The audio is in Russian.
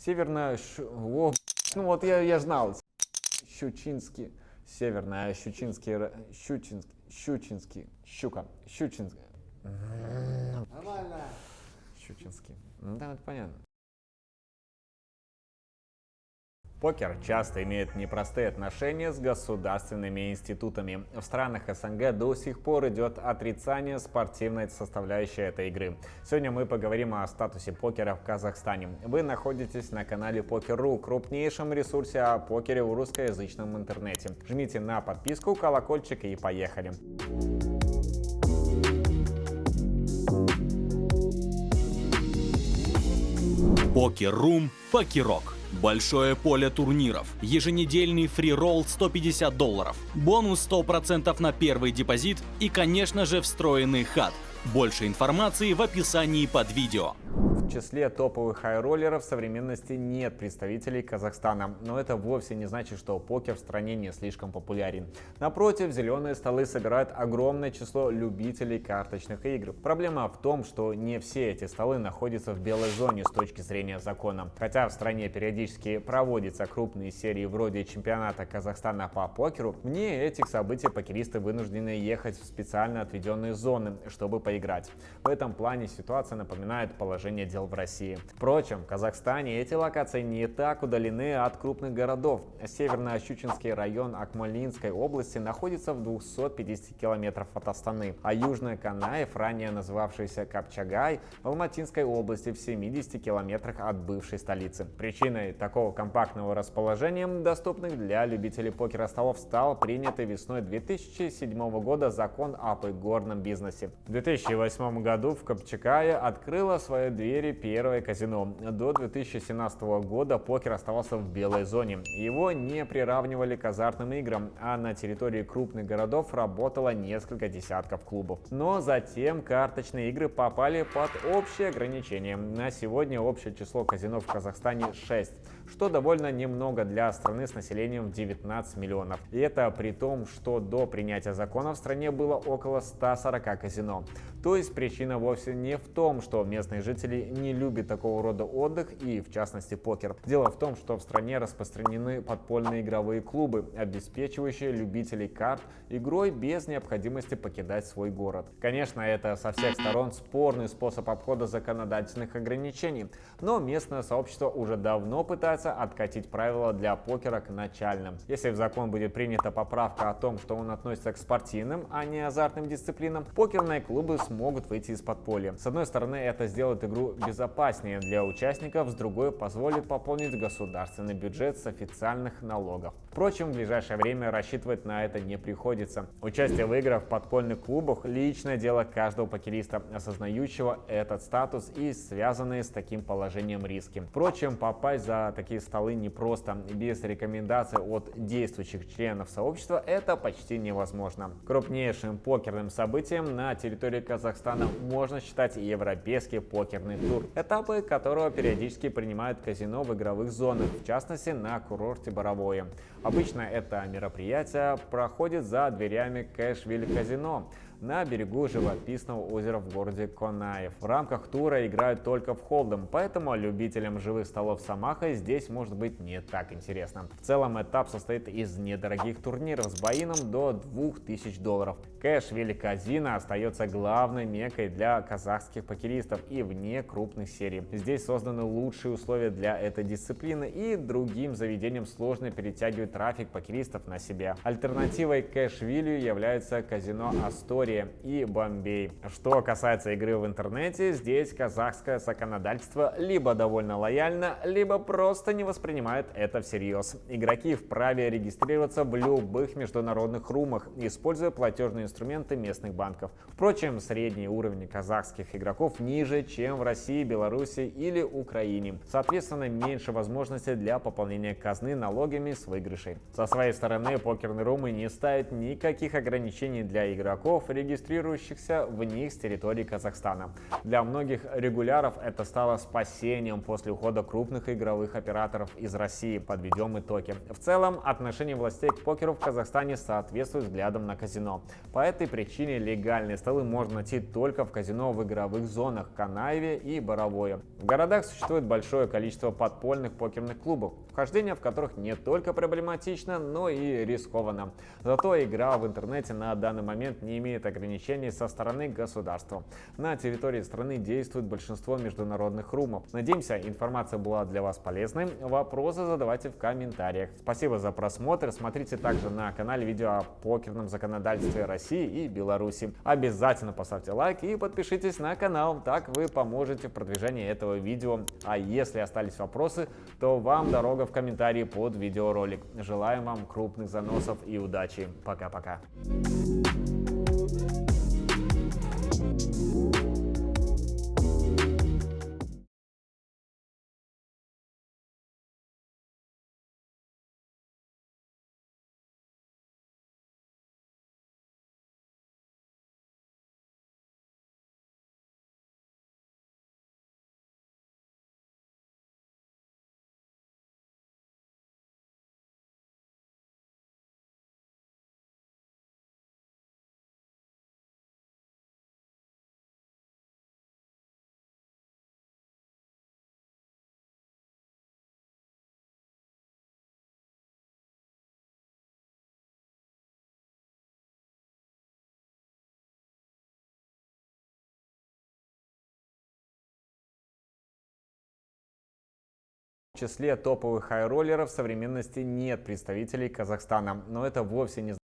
О, ну вот я знал. Щучинский. Северная, Щучинский, Щука, Щучинский. Нормально. Щучинский. Ну да, это понятно. Покер часто имеет непростые отношения с государственными институтами. В странах СНГ до сих пор идет отрицание спортивной составляющей этой игры. Сегодня мы поговорим о статусе покера в Казахстане. Вы находитесь на канале Покер.ру, крупнейшем ресурсе о покере в русскоязычном интернете. Жмите на подписку, колокольчик и поехали. Покер.ру, Покерок. Большое поле турниров, еженедельный фри-ролл $150, бонус 100% на первый депозит и, конечно же, встроенный хат. Больше информации в описании под видео. В числе топовых хай-роллеров современности нет представителей Казахстана, но это вовсе не значит, что покер в стране не слишком популярен. Напротив, зеленые столы собирают огромное число любителей карточных игр. Проблема в том, что не все эти столы находятся в белой зоне с точки зрения закона. Хотя в стране периодически проводятся крупные серии вроде чемпионата Казахстана по покеру, вне этих событий покеристы вынуждены ехать в специально отведенные зоны, чтобы поиграть. В этом плане ситуация напоминает положение дел в России. Впрочем, в Казахстане эти локации не так удалены от крупных городов. Северно-Щучинский район Акмолинской области находится в 250 километров от Астаны, а Южный Канаев, ранее называвшийся Капчагай, в Алматинской области в 70 километрах от бывшей столицы. Причиной такого компактного расположения, доступных для любителей покера столов, стал принятый весной 2007 года закон об игорном бизнесе. В 2008 году в Капчагае открыло свои двери первое казино. До 2017 года покер оставался в белой зоне. Его не приравнивали к азартным играм, а на территории крупных городов работало несколько десятков клубов. Но затем карточные игры попали под общие ограничения. На сегодня общее число казино в Казахстане 6, что довольно немного для страны с населением в 19 миллионов. И это при том, что до принятия закона в стране было около 140 казино. То есть причина вовсе не в том, что местные жители не любят такого рода отдых и, в частности, покер. Дело в том, что в стране распространены подпольные игровые клубы, обеспечивающие любителей карт игрой без необходимости покидать свой город. Конечно, это со всех сторон спорный способ обхода законодательных ограничений, но местное сообщество уже давно пытается откатить правила для покера к начальным. Если в закон будет принята поправка о том, что он относится к спортивным, а не азартным дисциплинам, покерные клубы смогут выйти из подполья. С одной стороны, это сделает игру безопаснее для участников, с другой позволит пополнить государственный бюджет с официальных налогов. Впрочем, в ближайшее время рассчитывать на это не приходится. Участие в играх в подпольных клубах – личное дело каждого покериста, осознающего этот статус и связанные с таким положением риски. Впрочем, попасть за такие столы непросто. Без рекомендаций от действующих членов сообщества это почти невозможно. Крупнейшим покерным событием на территории Казахстана можно считать Европейский покерный тур, этапы которого периодически принимают казино в игровых зонах, в частности на курорте Боровое. Обычно это мероприятие проходит за дверями Кэшвиль казино на берегу живописного озера в городе Конаев. В рамках тура играют только в холдем, поэтому любителям живых столов с Амахой здесь может быть не так интересно. В целом этап состоит из недорогих турниров с боином до $2000. Кэшвиль казино остается главной меккой для казахских покеристов и вне крупных серий. Здесь созданы лучшие условия для этой дисциплины, и другим заведениям сложно перетягивать трафик покеристов на себя. Альтернативой Кэшвилью являются казино Астория и Бомбей. Что касается игры в интернете, здесь казахское законодательство либо довольно лояльно, либо просто не воспринимает это всерьез. Игроки вправе регистрироваться в любых международных румах, используя платежные инструменты местных банков. Впрочем, средний уровень казахских игроков ниже, чем в России, Беларуси или Украине. Соответственно, меньше возможностей для пополнения казны налогами с выигрышей. Со своей стороны, покерные румы не ставят никаких ограничений для игроков, регистрирующихся в них с территории Казахстана. Для многих регуляров это стало спасением после ухода крупных игровых операторов из России. Подведем итоги. В целом, отношение властей к покеру в Казахстане соответствует взглядам на казино. По этой причине легальные столы можно найти только в казино в игровых зонах Канаеве и Боровое. В городах существует большое количество подпольных покерных клубов, вхождение в которых не только проблематично, но и рискованно. Зато игра в интернете на данный момент не имеет ограничений со стороны государства. На территории страны действует большинство международных румов. Надеемся, информация была для вас полезной. Вопросы задавайте в комментариях. Спасибо за просмотр. Смотрите также на канале видео о покерном законодательстве России и Беларуси. Обязательно поставьте лайк и подпишитесь на канал. Так вы поможете в продвижении этого видео. А если остались вопросы, то вам дорога в комментарии под видеоролик. Желаем вам крупных заносов и удачи. Пока-пока. В числе топовых хайроллеров в современности нет представителей Казахстана, но это вовсе не значит,